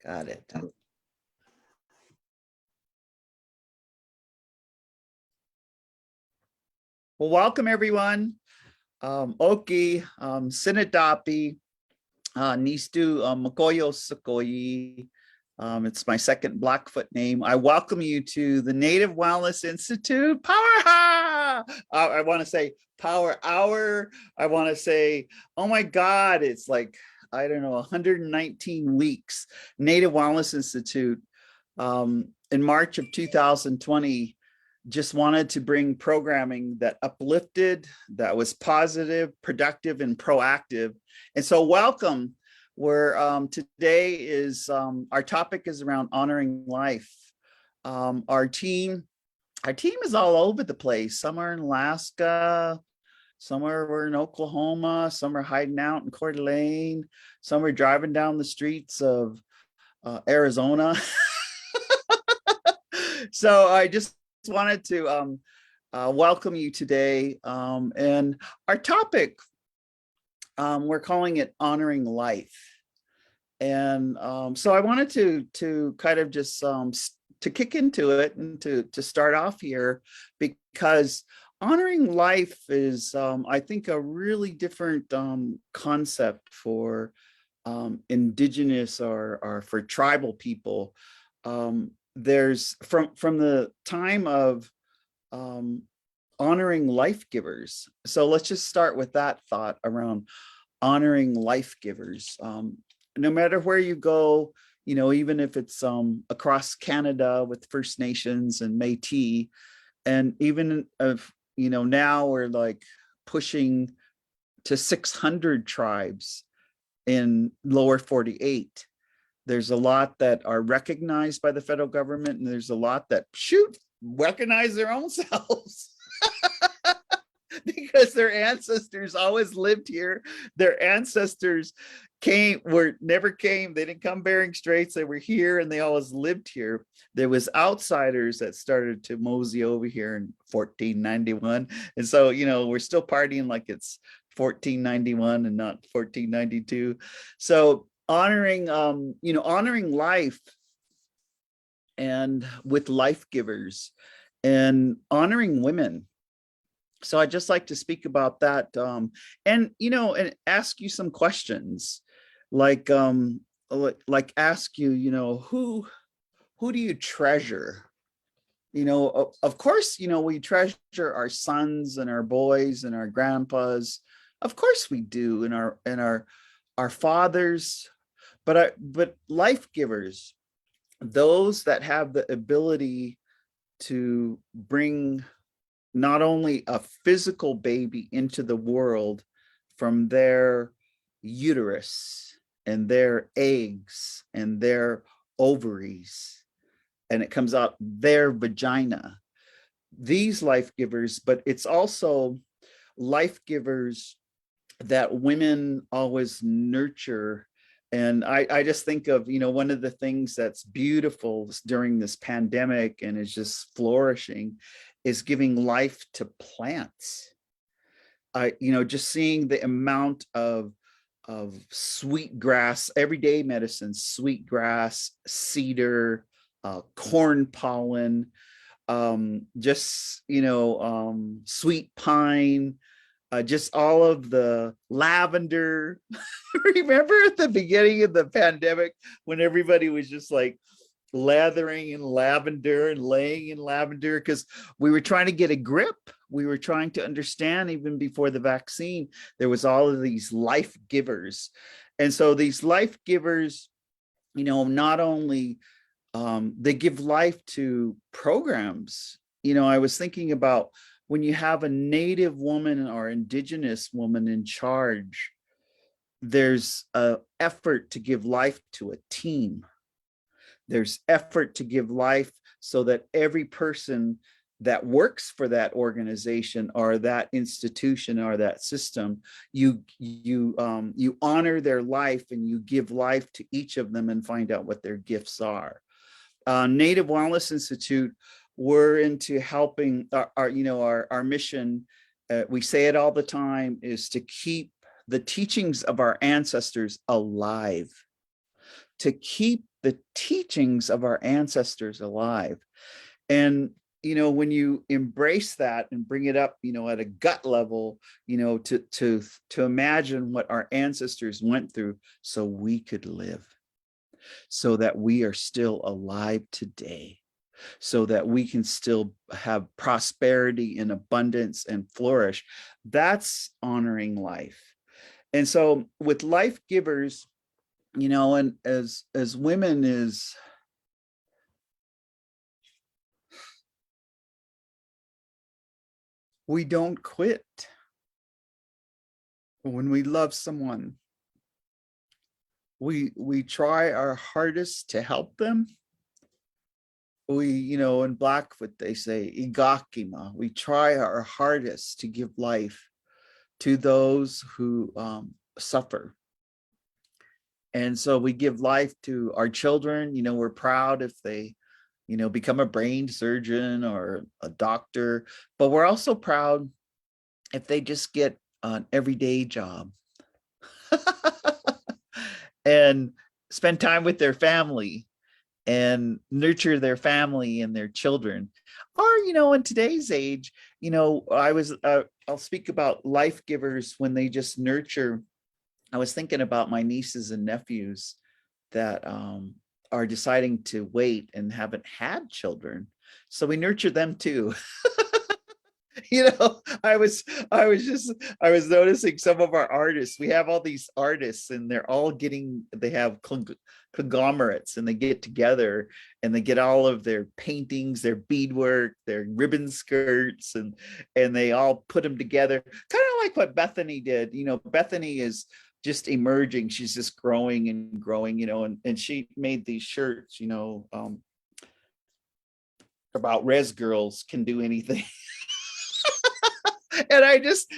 Got it. Well, welcome everyone. Oki, Sinadapi, Nistu, Makoyo Sukoyi. It's my second Blackfoot name. I welcome you to the Native Wellness Institute. Power! I want to say Power Hour. I want to say, oh my God, it's like, I don't know, 119 weeks. Native Wellness Institute. In March of 2020, just wanted to bring programming that uplifted, that was positive, productive, and proactive. And so welcome. Where today is our topic is around honoring life. Our team is all over the place. Some are in Alaska, some are in Oklahoma, some are hiding out in Coeur d'Alene, some are driving down the streets of Arizona. So I just wanted to welcome you today. And our topic, we're calling it honoring life. And so I wanted to kind of just to kick into it and to start off here, because honoring life is, I think, a really different concept for indigenous or for tribal people. There's from the time of honoring life givers. So let's just start with that thought around honoring life givers. No matter where you go, you know, even if it's across Canada with First Nations and Métis, and even if, you know, now we're like pushing to 600 tribes in lower 48. There's a lot that are recognized by the federal government, and there's a lot that recognize their own selves because their ancestors always lived here. Their ancestors never came. They didn't come Bering Straits. They were here and they always lived here. There was outsiders that started to mosey over here in 1491. And so, you know, we're still partying like it's 1491 and not 1492. So honoring, honoring life and with life givers and honoring women. So I'd just like to speak about that, and and ask you some questions, like ask you, who do you treasure? Of course, we treasure our sons and our boys and our grandpas. Of course we do, and our fathers, but life givers, those that have the ability to bring not only a physical baby into the world from their uterus and their eggs and their ovaries, and it comes out their vagina, these life givers, but it's also life givers that women always nurture. And I just think of, one of the things that's beautiful during this pandemic and is just flourishing is giving life to plants. Just seeing the amount of sweet grass, everyday medicine, sweet grass, cedar, corn pollen, sweet pine, just all of the lavender. Remember at the beginning of the pandemic when everybody was just like lathering in lavender and laying in lavender because we were trying to get a grip. We were trying to understand, even before the vaccine, there was all of these life givers. And so these life givers, not only they give life to programs. I was thinking about when you have a Native woman or Indigenous woman in charge, there's an effort to give life to a team. There's effort to give life so that every person that works for that organization or that institution or that system, you honor their life and you give life to each of them and find out what their gifts are. Native Wellness Institute, we're into helping our mission. We say it all the time, is to keep the teachings of our ancestors alive, to keep the teachings of our ancestors alive. And when you embrace that and bring it up, at a gut level, to imagine what our ancestors went through so we could live, so that we are still alive today, so that we can still have prosperity and abundance and flourish. That's honoring life. And so with life givers, and as women, is we don't quit when we love someone. We try our hardest to help them. We, in Blackfoot, they say igakima. We try our hardest to give life to those who suffer. And so we give life to our children. We're proud if they, become a brain surgeon or a doctor, but we're also proud if they just get an everyday job and spend time with their family and nurture their family and their children. Or, in today's age, I'll speak about life givers when they just nurture. I was thinking about my nieces and nephews that are deciding to wait and haven't had children. So we nurture them too. I was noticing some of our artists. We have all these artists and they have conglomerates, and they get together and they get all of their paintings, their beadwork, their ribbon skirts, and they all put them together, kind of like what Bethany did. Bethany is just emerging. She's just growing and growing, and she made these shirts, about res girls can do anything. And I just,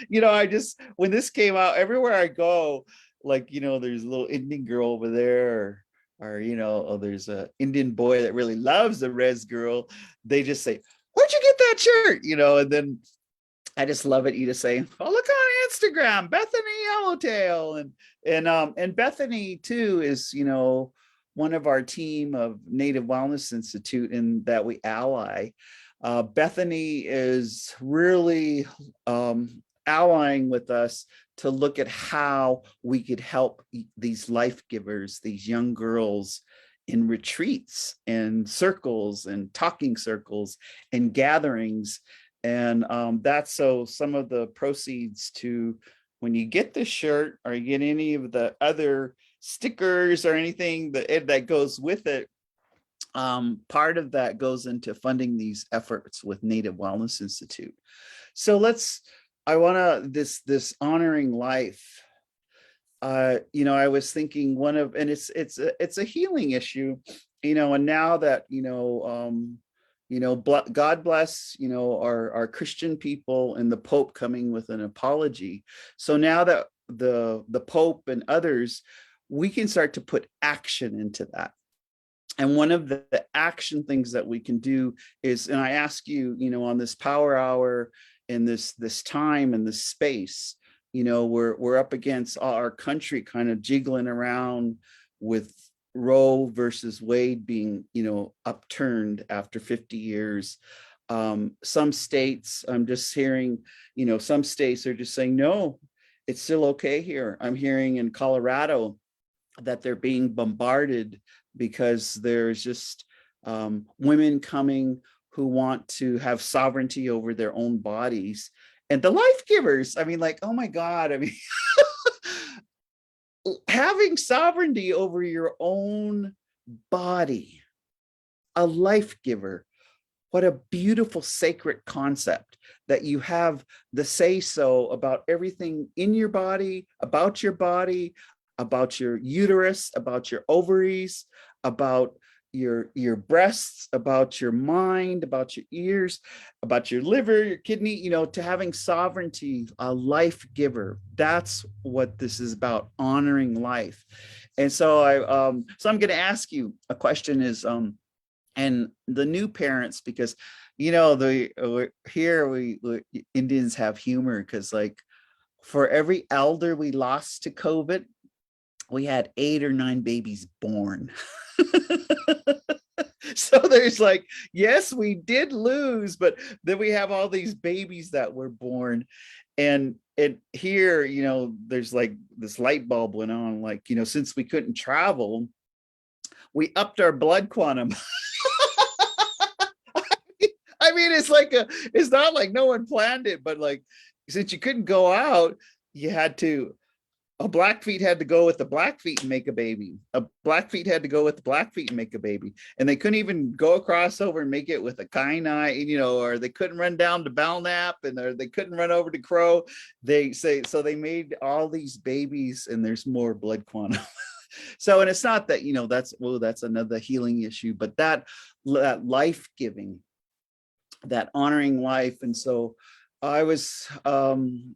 when this came out, everywhere I go, like, there's a little Indian girl over there, or there's a Indian boy that really loves a res girl. They just say, "Where'd you get that shirt?" And then I just love it. You just say, "Oh, look on Instagram, Bethany Yellowtail," and Bethany too is, one of our team of Native Wellness Institute, in that we ally. Bethany is really allying with us to look at how we could help these life givers, these young girls, in retreats and circles and talking circles and gatherings. And that's so some of the proceeds to, when you get the shirt or you get any of the other stickers or anything that goes with it, part of that goes into funding these efforts with Native Wellness Institute. So this honoring life. I was thinking it's a healing issue, and now that, God bless, our Christian people, and the Pope coming with an apology. So now that the Pope and others, we can start to put action into that. And one of the action things that we can do is, and I ask you, on this power hour, in this time and this space, we're up against our country kind of jiggling around with Roe versus Wade being, upturned after 50 years. Some states, I'm just hearing, some states are just saying, no, it's still okay here. I'm hearing in Colorado that they're being bombarded because there's just women coming who want to have sovereignty over their own bodies. And the life givers, oh my God, having sovereignty over your own body, a life giver, what a beautiful sacred concept, that you have the say-so about everything in your body, about your uterus, about your ovaries, about your breasts, about your mind, about your ears, about your liver, your kidney, to having sovereignty, a life giver. That's what this is about, honoring life. And so I'm going to ask you a question is, and the new parents, because, here we Indians have humor, because like for every elder we lost to COVID, we had 8 or 9 babies born. So there's like, yes, we did lose, but then we have all these babies that were born. And here, there's like this light bulb went on, like, since we couldn't travel, we upped our blood quantum. I mean, it's not like no one planned it, but like, since you couldn't go out, you had to, a Blackfeet had to go with the Blackfeet and make a baby. A Blackfeet had to go with the Blackfeet and make a baby. And they couldn't even go across over and make it with a Kainai, or they couldn't run down to Belknap, or they couldn't run over to Crow. They say, so they made all these babies, and there's more blood quantum. So, and it's not that, that's another healing issue, but that life-giving, that honoring life. And so I was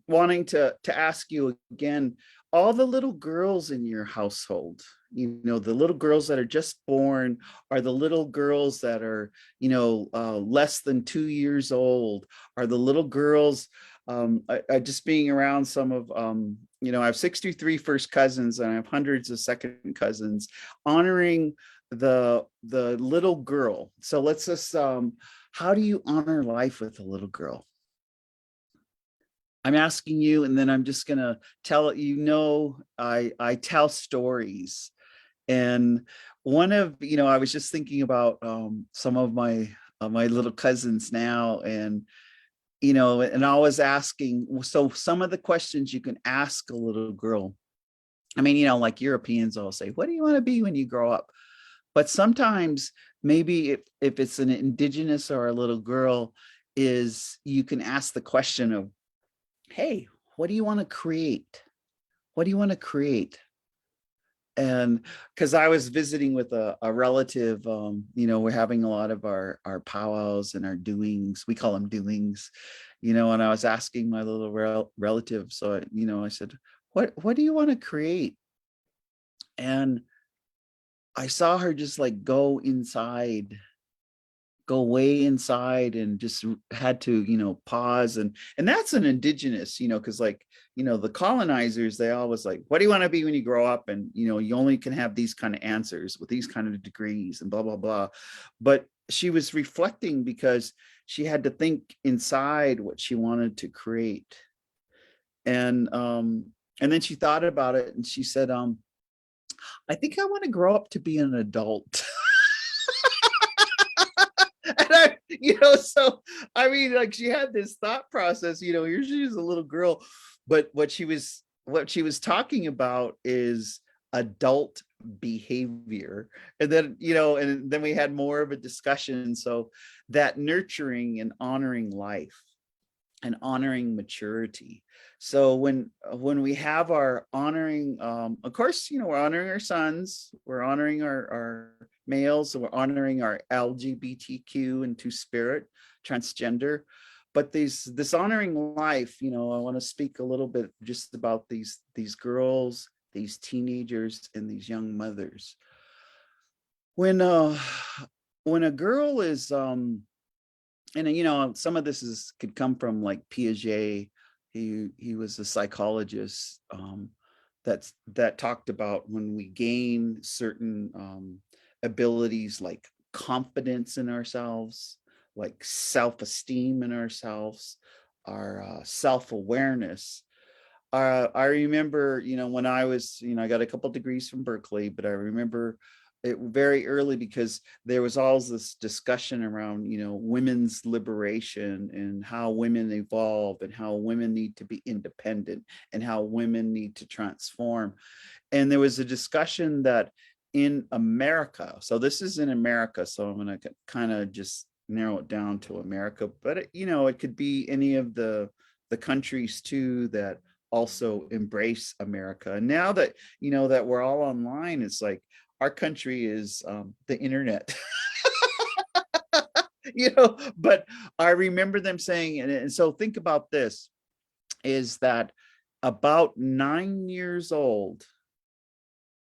wanting to ask you again, all the little girls in your household, the little girls that are just born, are the little girls that are, less than 2 years old, are the little girls, I just being around some of, I have 63 first cousins, and I have hundreds of second cousins, honoring the little girl. So let's just, how do you honor life with a little girl? I'm asking you, and then I'm just gonna tell I tell stories. And one of, I was just thinking about some of my little cousins now, and and I was asking, so some of the questions you can ask a little girl. I mean, like Europeans all say, what do you want to be when you grow up? But sometimes maybe if it's an indigenous or a little girl, is you can ask the question of, hey, what do you want to create? What do you want to create? And because I was visiting with a relative, we're having a lot of our powwows and our doings. We call them doings, and I was asking my little relative. So, I said, what do you want to create? And I saw her just like go way inside, and just had to, pause. And that's an indigenous, because like, the colonizers, they always like, what do you want to be when you grow up? And, you only can have these kind of answers with these kind of degrees and blah, blah, blah. But she was reflecting because she had to think inside what she wanted to create. And then she thought about it, and she said, I think I want to grow up to be an adult. And so I mean, like, she had this thought process, here she is, a little girl, but what she was talking about is adult behavior. And then, and then we had more of a discussion. So that nurturing and honoring life and honoring maturity. So when we have our honoring, of course, we're honoring our sons, we're honoring our males, so we're honoring our LGBTQ and two-spirit, transgender. But this honoring life, I want to speak a little bit just about these girls, these teenagers, and these young mothers. When a girl is and some of this could come from like Piaget. He was a psychologist that talked about when we gain certain abilities, like confidence in ourselves, like self-esteem in ourselves, our self-awareness. I remember, when I was, I got a couple degrees from Berkeley, but I remember it very early, because there was always this discussion around, women's liberation and how women evolve and how women need to be independent and how women need to transform. And there was a discussion that in America, so this is in America, so I'm going to kind of just narrow it down to America, but it could be any of the countries too that also embrace America. And now that, that we're all online, it's like, our country is the internet. But I remember them saying, and so think about this, is that about 9 years old,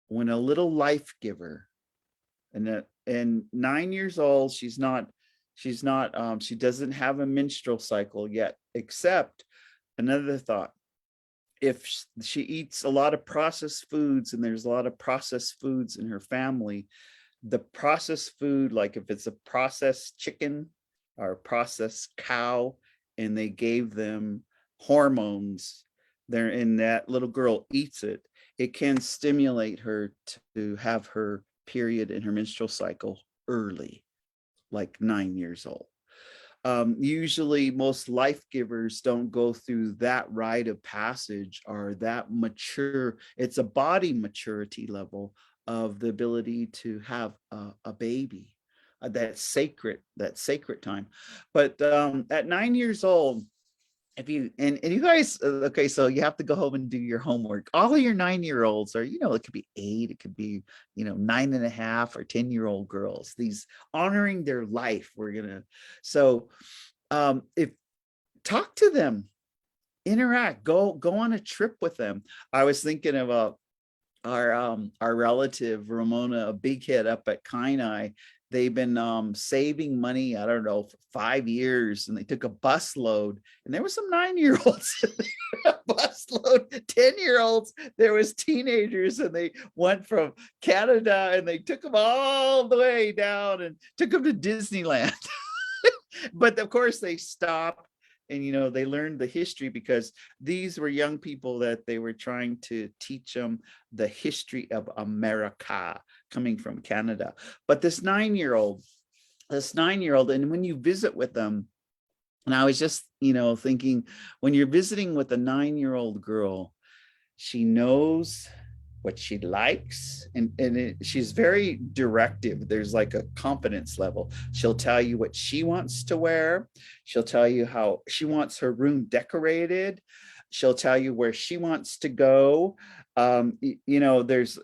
when a little life giver, and 9 years old, she doesn't have a menstrual cycle yet, except another thought if she eats a lot of processed foods, and there's a lot of processed foods in her family, the processed food, like if it's a processed chicken or a processed cow, and they gave them hormones there, and that little girl eats it, it can stimulate her to have her period and her menstrual cycle early, like 9 years old. Usually most life givers don't go through that rite of passage or that mature. It's a body maturity level of the ability to have a baby, that sacred time. But at 9 years old, if you and you guys, okay, so you have to go home and do your homework. All of your 9 year olds are, it could be 8, it could be 9.5 or 10-year-old girls, these honoring their life. We're gonna, so if talk to them, interact, go on a trip with them. I was thinking about our relative Ramona, a big head up at Kainai. They've been saving money, I don't know, for 5 years, and they took a bus load, and there was some 9-year-olds a bus load, 10-year-olds, there was teenagers, and they went from Canada, and they took them all the way down and took them to Disneyland. But of course they stopped, and they learned the history, because these were young people that they were trying to teach them the history of America, coming from Canada. But this 9-year-old, and when you visit with them, and I was just thinking, when you're visiting with a 9-year-old girl, she knows what she likes, and she's very directive. There's like a confidence level. She'll tell you what she wants to wear. She'll tell you how she wants her room decorated. She'll tell you where she wants to go. There's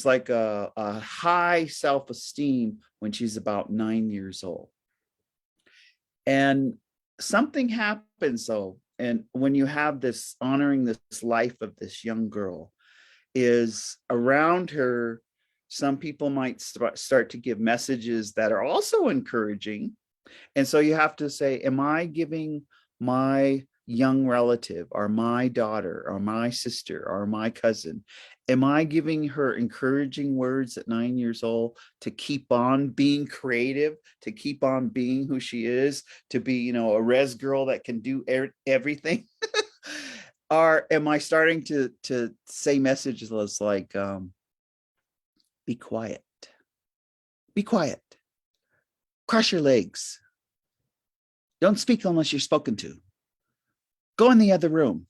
like a high self-esteem when she's about 9 years old. And something happens though, and when you have this honoring this life of this young girl, is around her, some people might start to give messages that are also encouraging. And so you have to say, am I giving my young relative, or my daughter, or my sister, or my cousin, am I giving her encouraging words at 9 years old to keep on being creative, to keep on being who she is, to be, a res girl that can do everything? Or am I starting to say messages like, be quiet, cross your legs, don't speak unless you're spoken to, go in the other room,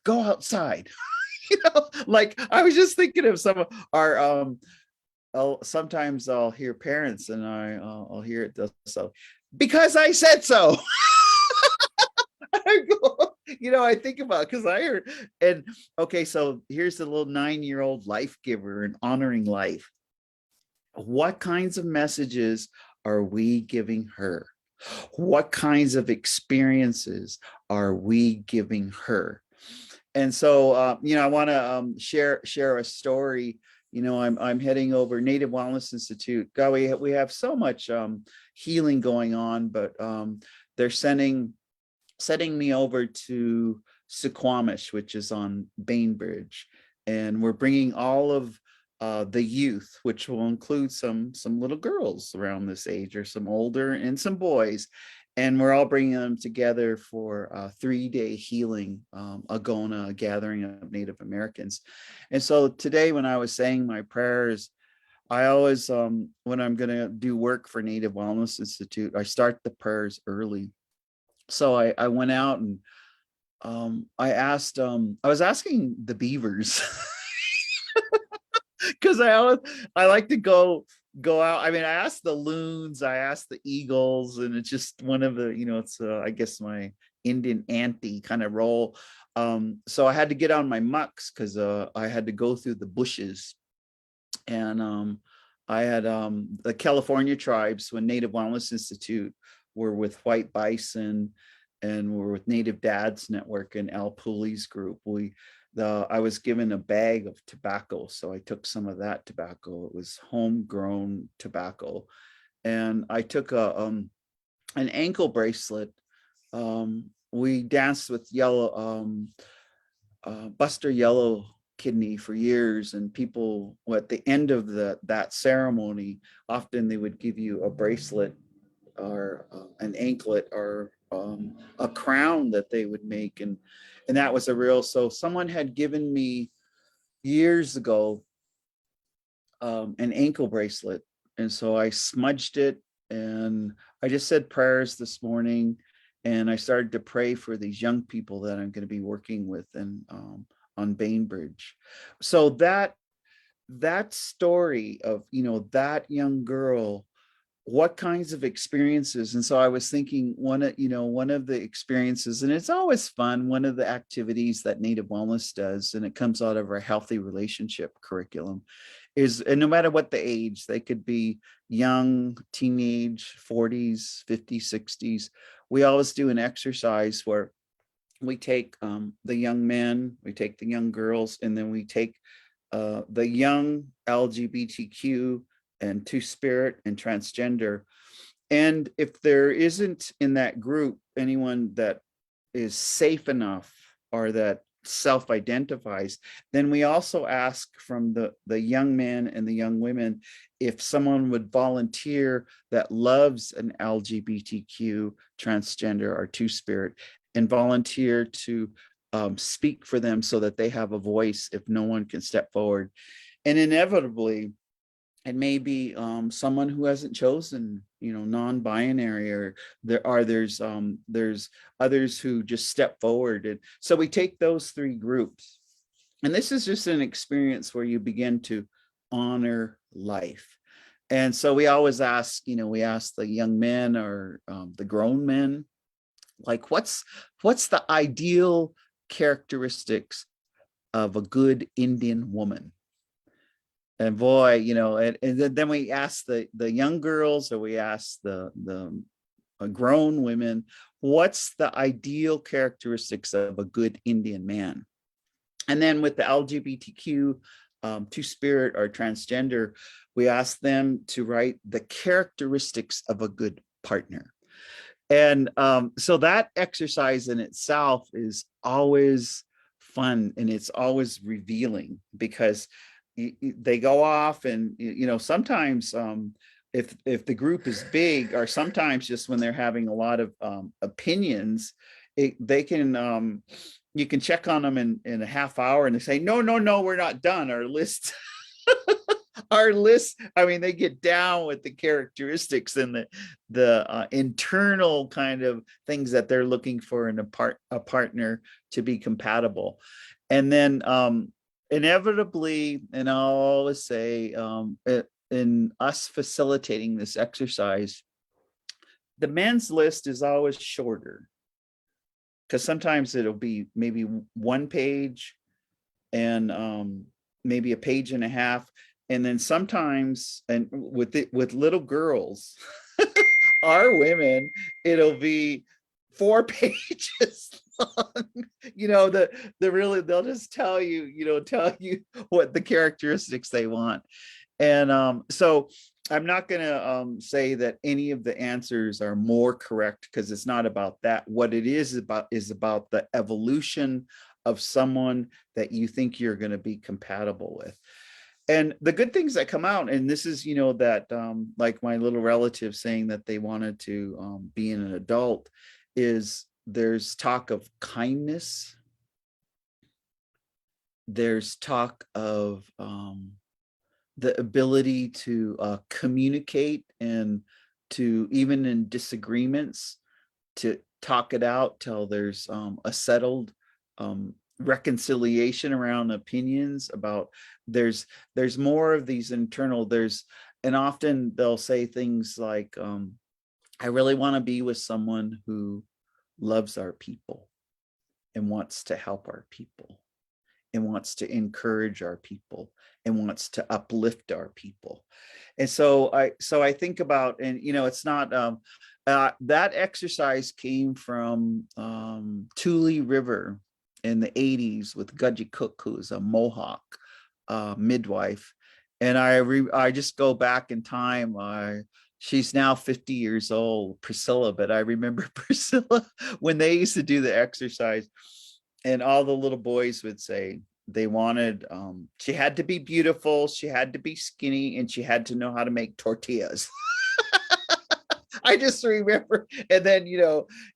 go outside. Like I was just thinking of some of our, sometimes I'll hear parents, and I'll hear it so, because I said so. I think about, because I heard, and okay, so here's the little 9-year-old life giver and honoring life. What kinds of messages are we giving her? What kinds of experiences are we giving her? And so, I want to share a story. I'm heading over Native Wellness Institute. God, we have so much healing going on, but they're sending me over to Suquamish, which is on Bainbridge, and we're bringing all of the youth, which will include some little girls around this age, or some older, and some boys, and we're all bringing them together for a 3-day healing Agona, a gathering of Native Americans. And so today, when I was saying my prayers, I always, when I'm going to do work for Native Wellness Institute, I start the prayers early. So I went out, and I was asking the beavers, because I like to go out. I mean, I asked the loons, I asked the eagles, and it's just one of the, it's I guess my Indian auntie kind of role. So I had to get on my mucks, because I had to go through the bushes. And I had the California tribes, when Native Wellness Institute were with White Bison, and we're with Native Dads Network and Al Pooley's group. I was given a bag of tobacco, so I took some of that tobacco. It was homegrown tobacco, and I took an ankle bracelet. We danced with yellow Buster Yellow kidney for years, and people, at the end of that ceremony, often they would give you a bracelet or an anklet or a crown that they would make, and that was a real. So someone had given me years ago an ankle bracelet, and so I smudged it, and I just said prayers this morning, and I started to pray for these young people that I'm going to be working with, and on Bainbridge. So that story of, that young girl, what kinds of experiences. And so I was thinking, one of the experiences, and it's always fun, one of the activities that Native Wellness does, and it comes out of our healthy relationship curriculum, is, and no matter what the age, they could be young, teenage, 40s, 50s, 60s, we always do an exercise where we take the young men, we take the young girls, and then we take the young LGBTQ and two-spirit and transgender. And if there isn't in that group anyone that is safe enough or that self-identifies, then we also ask from the young men and the young women if someone would volunteer that loves an LGBTQ, transgender, or two-spirit, and volunteer to speak for them so that they have a voice if no one can step forward. And inevitably, it may be someone who hasn't chosen, non-binary, or there's others who just step forward. And so we take those three groups, and this is just an experience where you begin to honor life. And so we always ask, we ask the young men or the grown men, like, what's the ideal characteristics of a good Indian woman? And boy, and then we ask the young girls, or we ask the grown women, what's the ideal characteristics of a good Indian man? And then with the LGBTQ, two-spirit or transgender, we ask them to write the characteristics of a good partner. And so that exercise in itself is always fun, and it's always revealing, because they go off, and sometimes if the group is big, or sometimes just when they're having a lot of opinions, they can you can check on them in a half hour, and they say, no, we're not done. Our list our list, I mean, they get down with the characteristics and the internal kind of things that they're looking for in a partner to be compatible. And then inevitably, and I'll always say, in us facilitating this exercise, the men's list is always shorter, because sometimes it'll be maybe one page and maybe a page and a half. And then sometimes, and with little girls, our women, it'll be 4 pages long. They'll just tell you what the characteristics they want. And so I'm not going to say that any of the answers are more correct, because it's not about that. What it is about the evolution of someone that you think you're going to be compatible with. And the good things that come out, and this is, that like my little relative saying that they wanted to be an adult, is there's talk of kindness. There's talk of the ability to communicate, and to, even in disagreements, to talk it out till there's a settled reconciliation around opinions about. There's more of these internal, and often they'll say things like, I really want to be with someone who loves our people and wants to help our people and wants to encourage our people and wants to uplift our people. And so I think about, and it's not that exercise came from Tule River in the 80s with Gudgy Cook, who was a Mohawk midwife. And I just go back in time. She's now 50 years old, Priscilla, but I remember Priscilla when they used to do the exercise. and all the little boys would say they wanted, she had to be beautiful, she had to be skinny, and she had to know how to make tortillas. I just remember, and then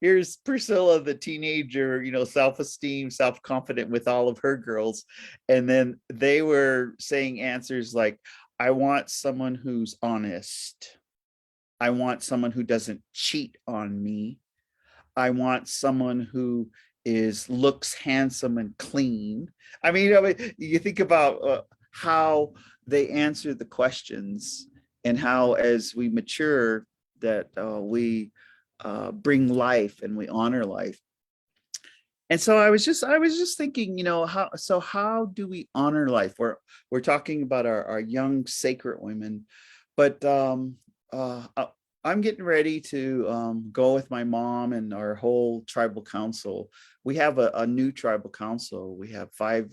here's Priscilla, the teenager, self-esteem, self-confident with all of her girls, and then they were saying answers like, I want someone who's honest, I want someone who doesn't cheat on me, I want someone who is looks handsome and clean. You think about how they answer the questions, and how, as we mature, that we bring life and we honor life. And so I was just thinking, how do we honor life? We're talking about our young sacred women, but I'm getting ready to go with my mom and our whole tribal council. We have a new tribal council. We have 5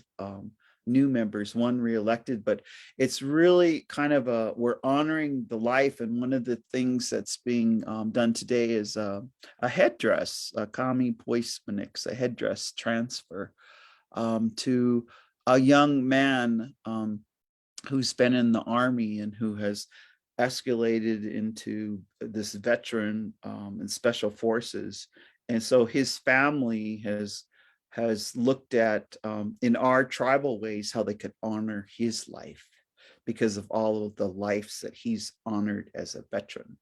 new members, 1 reelected, but it's really kind of we're honoring the life. And one of the things that's being done today is a headdress, a kami poismanix, a headdress transfer to a young man who's been in the army and who has escalated into this veteran in special forces. And so his family has looked at in our tribal ways how they could honor his life because of all of the lives that he's honored as a veteran.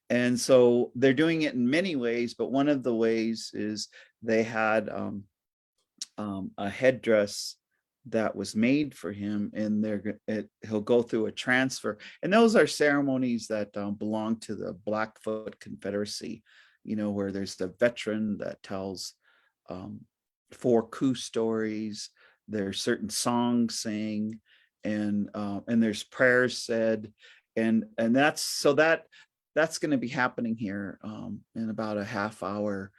And so they're doing it in many ways, but one of the ways is they had a headdress that was made for him, and he'll go through a transfer. And those are ceremonies that belong to the Blackfoot Confederacy, where there's the veteran that tells 4 coup stories. There's certain songs sang, and there's prayers said, and that's going to be happening here in about a half hour.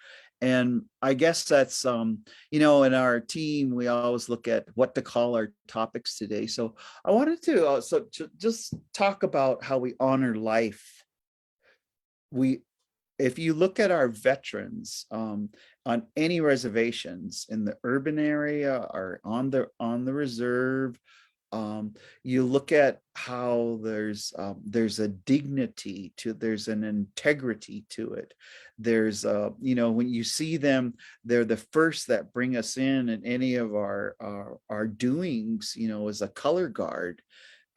And I guess that's in our team we always look at what to call our topics today. So I wanted to just talk about how we honor life. If you look at our veterans on any reservations in the urban area or on the reserve, you look at how there's a dignity to, there's an integrity to it. There's when you see them, they're the first that bring us in any of our doings, as a color guard.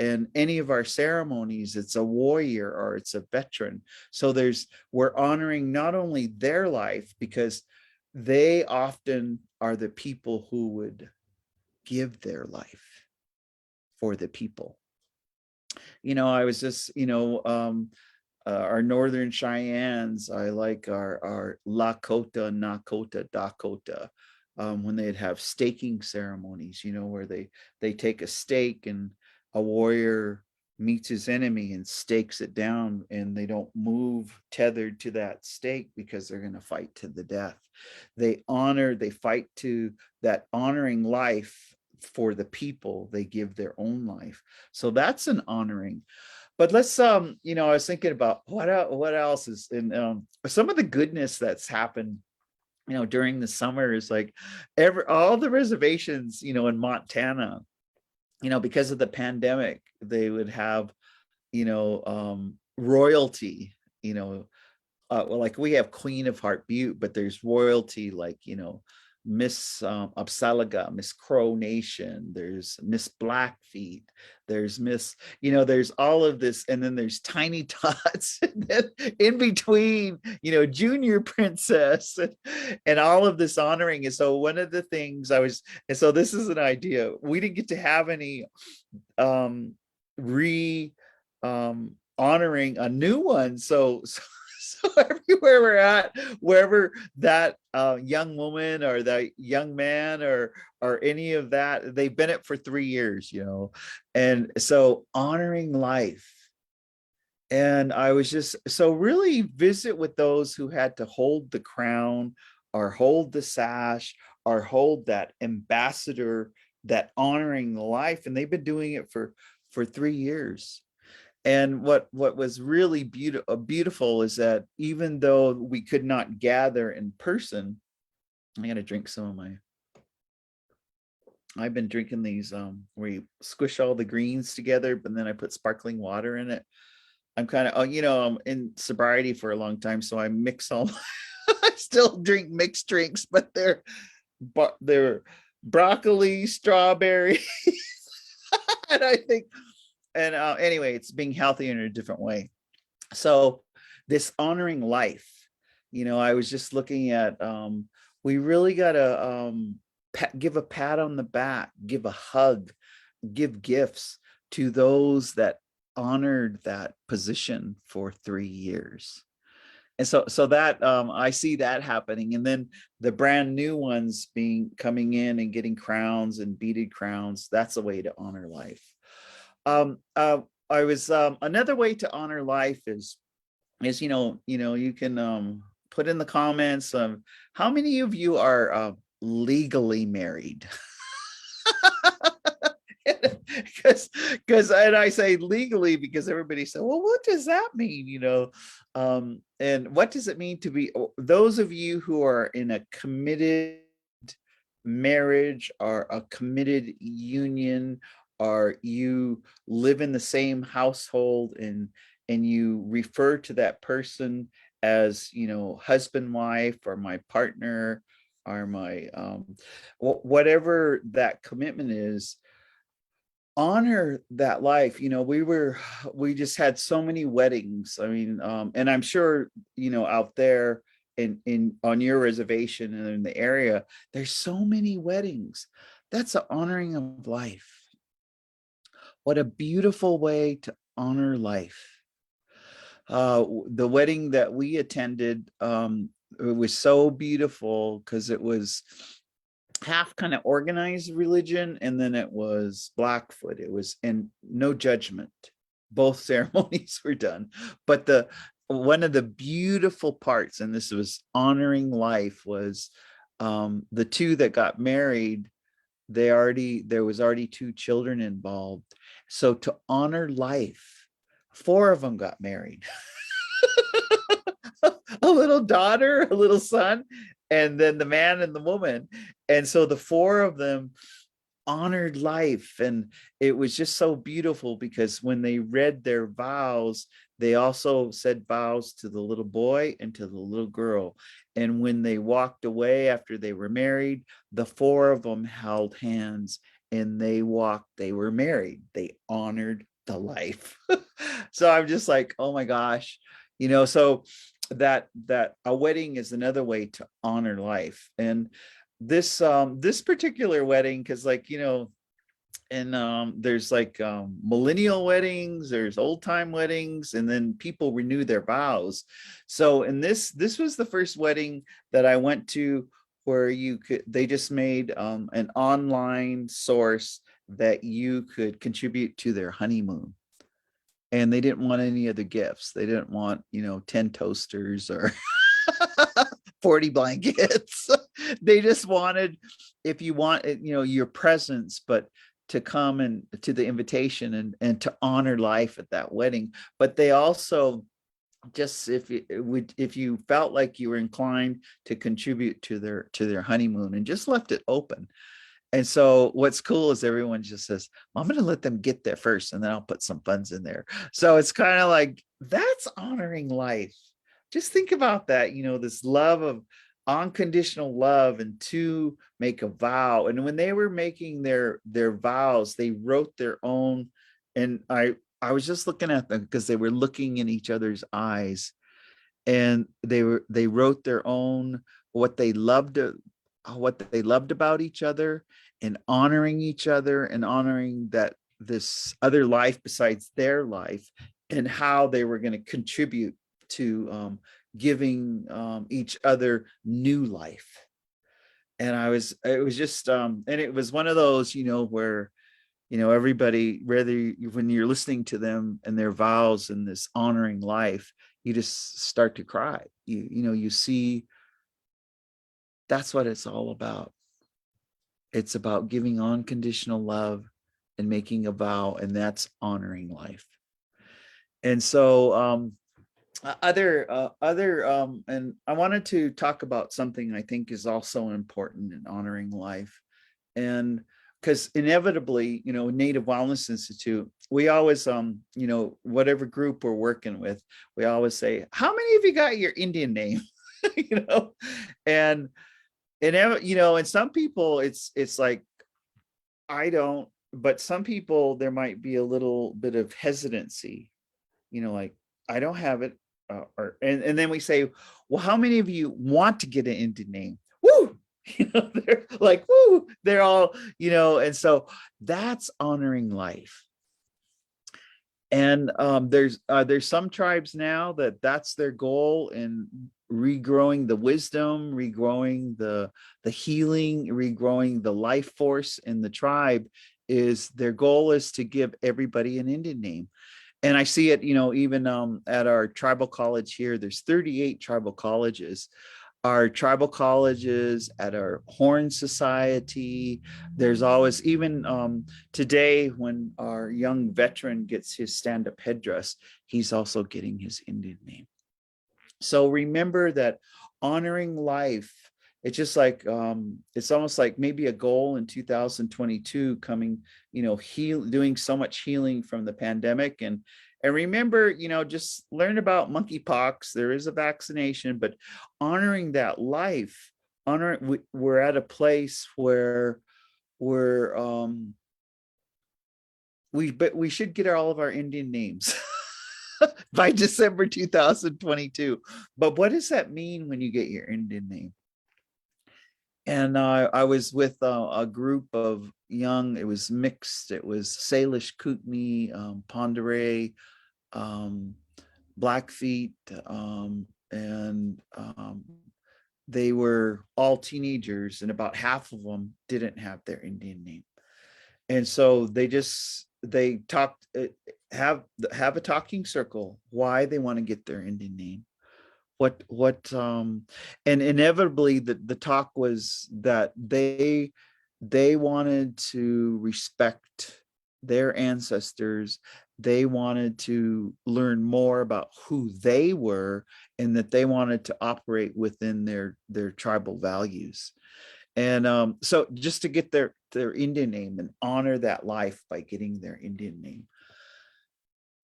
And any of our ceremonies, it's a warrior or it's a veteran. So we're honoring not only their life, because they often are the people who would give their life for the people. I was just, our Northern Cheyennes, I like our Lakota, Nakota, Dakota, when they'd have staking ceremonies, where they take a stake and a warrior meets his enemy and stakes it down, and they don't move tethered to that stake because they're going to fight to the death. They fight to that honoring life for the people. They give their own life. So that's an honoring. But let's I was thinking about what else is in some of the goodness that's happened during the summer is like all the reservations in Montana, because of the pandemic, they would have royalty, like we have Queen of Heart Butte, but there's royalty like Miss Upsalaga, Miss Crow Nation, there's Miss Blackfeet, there's Miss, there's all of this, and then there's Tiny Tots, and then in between, Junior Princess, and all of this honoring. And so one of the things and so this is an idea. We didn't get to have any honoring a new one. So everywhere we're at, wherever that young woman or that young man or any of that, they've been it for 3 years, and so honoring life. And I was just so really visit with those who had to hold the crown or hold the sash or hold that ambassador, that honoring life, and they've been doing it for 3 years. And what was really beautiful is that even though we could not gather in person, I got to drink some of my I've been drinking these where you squish all the greens together, but then I put sparkling water in it. I'm kind of, I'm in sobriety for a long time, so I mix all. I still drink mixed drinks, but they're broccoli, strawberry, and I think, and anyway, it's being healthy in a different way. So this honoring life, I was just looking at, we really got to give a pat on the back, give a hug, give gifts to those that honored that position for 3 years. And so that I see that happening, and then the brand new ones coming in and getting crowns and beaded crowns. That's a way to honor life. um I was another way to honor life is you can put in the comments how many of you are legally married. Because and I say legally because everybody said, well, what does that mean, and what does it mean to be, those of you who are in a committed marriage or a committed union, or you live in the same household and you refer to that person as, husband, wife, or my partner, or my whatever that commitment is, honor that life. We just had so many weddings. I mean, and I'm sure, out there in on your reservation and in the area, there's so many weddings. That's an honoring of life. What a beautiful way to honor life. The wedding that we attended, it was so beautiful because it was half kind of organized religion, and then it was Blackfoot. It was, and no judgment. Both ceremonies were done, but the one of the beautiful parts, and this was honoring life, was the two that got married. There was already 2 children involved. So to honor life, 4 of them got married. A little daughter, a little son, and then the man and the woman. And so the 4 of them honored life. And it was just so beautiful because when they read their vows, they also said vows to the little boy and to the little girl. And when they walked away after they were married, the 4 of them held hands and they were married. They honored the life. So I'm just like, oh my gosh, so that a wedding is another way to honor life. And this particular wedding, because and there's millennial weddings, there's old time weddings, and then people renew their vows. So in this was the first wedding that I went to where they just made an online source that you could contribute to their honeymoon, and they didn't want any other gifts. They didn't want 10 toasters or 40 blankets. They just wanted, if you want, your presence, but to come and to the invitation and to honor life at that wedding. But they also, just if you felt like you were inclined to contribute to their honeymoon, and just left it open. And so what's cool is everyone just says, well, I'm going to let them get there first, and then I'll put some funds in there. So it's kind of like, that's honoring life. Just think about that, this love of unconditional love, and to make a vow. And when they were making their vows, they wrote their own. And I was just looking at them because they were looking in each other's eyes, and they wrote their own, what they loved about each other, and honoring each other, and honoring that this other life besides their life, and how they were going to contribute to giving each other new life. And it was just and it was one of those, where everybody, when you're listening to them and their vows and this honoring life, you just start to cry. You see, that's what it's all about. It's about giving unconditional love and making a vow, and that's honoring life. And so and I wanted to talk about something I think is also important in honoring life. And because inevitably, Native Wellness Institute, we always, whatever group we're working with, we always say, how many of you got your Indian name? you know, and and some people, it's like, I don't, but some people, there might be a little bit of hesitancy, like, I don't have it. And then we say, well, how many of you want to get an Indian name? Woo! They're like, woo, they're all, and so that's honoring life. And there's some tribes now that's their goal in regrowing the wisdom, regrowing the healing, regrowing the life force in the tribe. Is their goal is to give everybody an Indian name. And I see it, even at our tribal college here, there's 38 tribal colleges. Our tribal colleges, at our Horn Society, there's always, even today, when our young veteran gets his stand-up headdress, he's also getting his Indian name. So remember that honoring life, it's just like, it's almost like maybe a goal in 2022 coming, doing so much healing from the pandemic. And remember, just learn about monkeypox. There is a vaccination, but honoring that life, we're at a place where we should get all of our Indian names by December 2022. But what does that mean when you get your Indian name? And I was with a group of young, it was mixed. It was Salish, Kootenai, Ponderay, Blackfeet, and they were all teenagers, and about half of them didn't have their Indian name. And so they talked, have a talking circle, why they want to get their Indian name. And inevitably the talk was that they wanted to respect their ancestors. They wanted to learn more about who they were, and that they wanted to operate within their tribal values. And so just to get their Indian name and honor that life by getting their Indian name.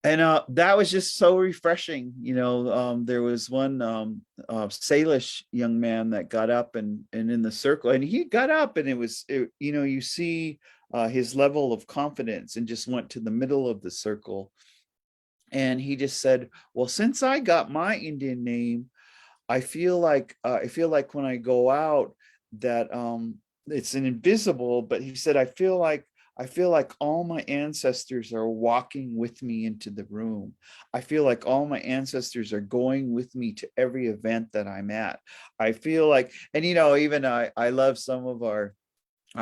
And that was just so refreshing. There was one Salish young man that got up and in the circle, and he got up, and you see his level of confidence, and just went to the middle of the circle. And he just said, well, since I got my Indian name, I feel like when I go out that it's an invisible, but he said, I feel like all my ancestors are walking with me into the room. I feel like all my ancestors are going with me to every event that I'm at. I feel like, and even I love some of our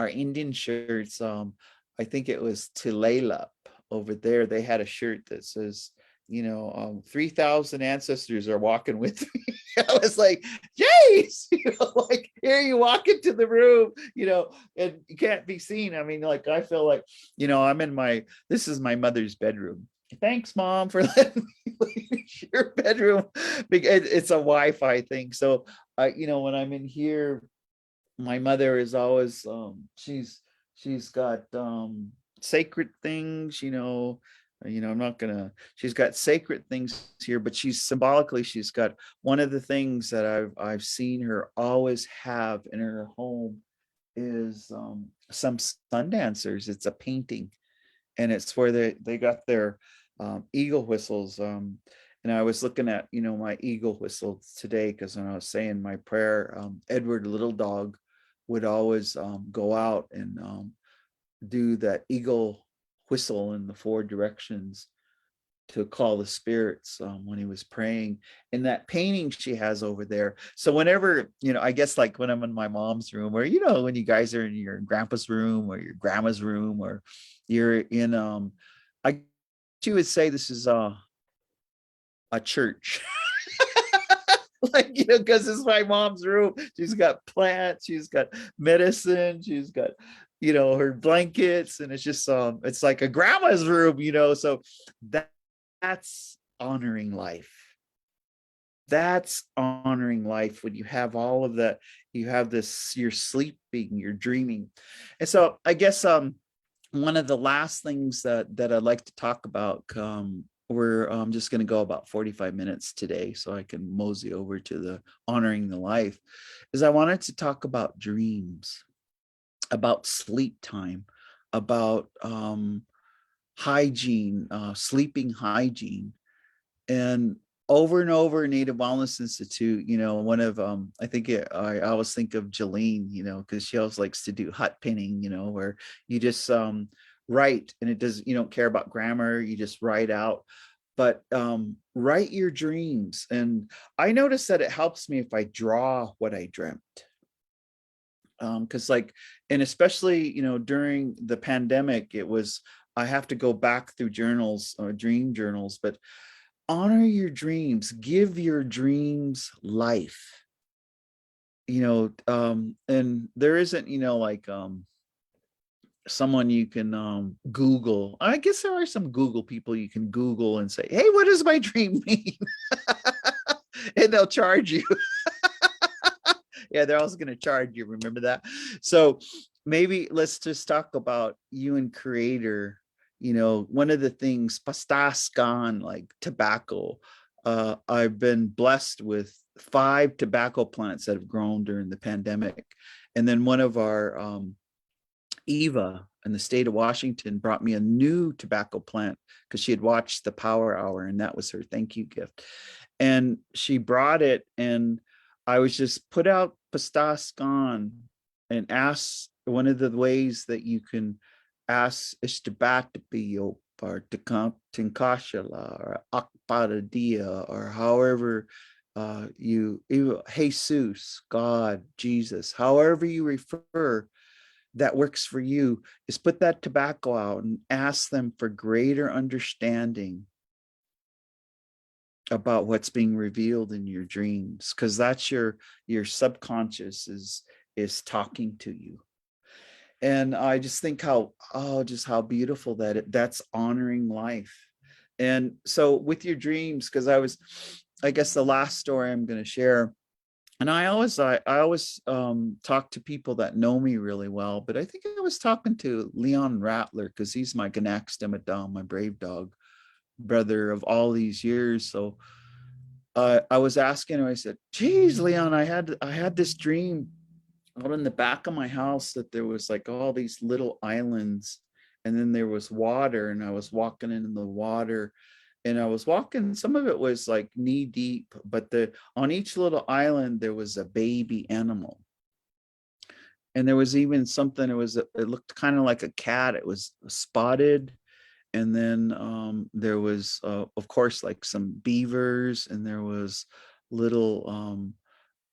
Indian shirts. I think it was Tilalap over there. They had a shirt that says, 3,000 ancestors are walking with me. I was like, jeez, like, here you walk into the room, and you can't be seen. I mean, like, I feel like, this is my mother's bedroom. Thanks, Mom, for letting me leave your bedroom. It's a Wi-Fi thing. So, when I'm in here, my mother is always, she's got sacred things, she's got sacred things here, but she's got one of the things that I've seen her always have in her home is some sun dancers. It's a painting, and it's where they got their eagle whistles. And I was looking at, my eagle whistle today, because when I was saying my prayer, Edward Little Dog would always go out and do that eagle whistle in the 4 directions to call the spirits when he was praying. And that painting she has over there. So whenever, I guess, like when I'm in my mom's room, or when you guys are in your grandpa's room or your grandma's room, or you're in she would say this is a church. Like, because it's my mom's room. She's got plants, she's got medicine, she's got her blankets, and it's just it's like a grandma's room, so that's honoring life. That's honoring life when you have all of that. You have this, you're sleeping, you're dreaming. And so I guess one of the last things that I'd like to talk about, we're just going to go about 45 minutes today so I can mosey over to the honoring the life, is I wanted to talk about dreams, about sleep time, about hygiene, sleeping hygiene. And over, Native Wellness Institute, one of I think I always think of Jolene, because she always likes to do hot pinning, where you just write, and it does, you don't care about grammar, you just write out. But write your dreams. And I noticed that it helps me if I draw what I dreamt. Because and especially, during the pandemic, it was, I have to go back through journals or dream journals, but honor your dreams, give your dreams life. And there isn't, someone you can Google. I guess there are some Google people you can Google and say, hey, what does my dream mean? And they'll charge you. Yeah, they're also going to charge you. Remember that? So maybe let's just talk about you and Creator. One of the things, pastascan, like tobacco. I've been blessed with 5 tobacco plants that have grown during the pandemic. And then one of our Eva in the state of Washington brought me a new tobacco plant because she had watched the Power Hour, and that was her thank you gift. And she brought it, and I was just put out pastascan and asked, one of the ways that you can ask is to batipio or tinkashala or akparadia, or however you Jesus, God, Jesus, however you refer that works for you, is put that tobacco out and ask them for greater understanding about what's being revealed in your dreams, because that's your subconscious is talking to you. And I just think just how beautiful that's honoring life. And so with your dreams, because I guess the last story I'm going to share, and I always talk to people that know me really well, but I think I was talking to Leon Rattler, because he's my Ganak Stemmadam, my brave dog brother of all these years. So I was asking him, I said, geez, Leon, I had this dream out in the back of my house that there was like all these little islands, and then there was water, and I was walking in the water, and I was walking, some of it was like knee deep, but on each little island there was a baby animal. And there was even something, it looked kind of like a cat. It was spotted. And then there was of course like some beavers, and there was little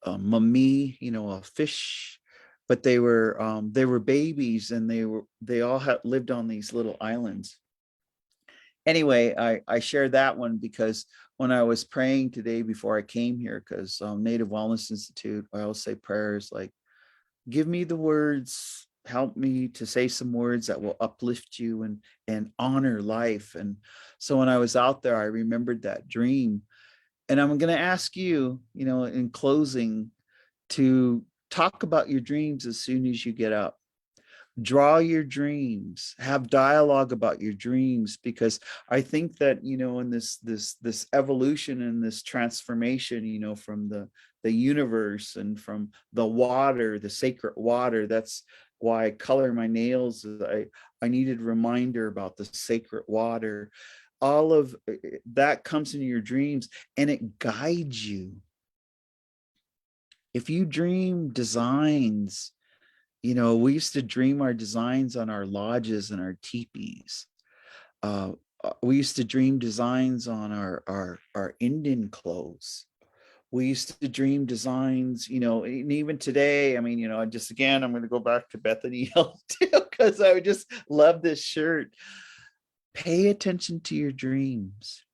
mummy, a fish, but they were babies, and they all had lived on these little islands. Anyway, I shared that one because when I was praying today before I came here, because Native Wellness Institute, I always say prayers like, give me the words, help me to say some words that will uplift you and honor life. And so when I was out there, I remembered that dream. And I'm going to ask you, in closing, to talk about your dreams as soon as you get up. Draw your dreams, have dialogue about your dreams, because I think that, in this evolution and this transformation, from the universe and from the water, the sacred water, that's why I color my nails. I needed a reminder about the sacred water. All of that comes into your dreams, and it guides you. If you dream designs, we used to dream our designs on our lodges and our teepees. We used to dream designs on our Indian clothes. We used to dream designs, and even today, I mean, I'm going to go back to Bethany Hill too, because I just love this shirt. Pay attention to your dreams,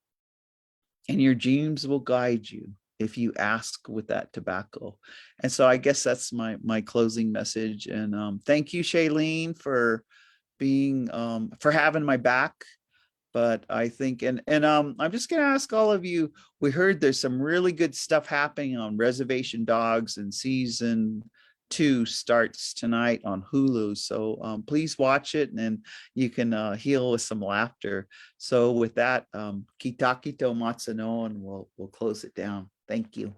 and your dreams will guide you if you ask with that tobacco. And so I guess that's my closing message. And thank you, Shailene, for being for having my back. But I think, and I'm just gonna ask all of you, we heard there's some really good stuff happening on Reservation Dogs, and season 2 starts tonight on Hulu. So please watch it, and you can heal with some laughter. So with that, Kitakito Matsuno, and we'll close it down. Thank you.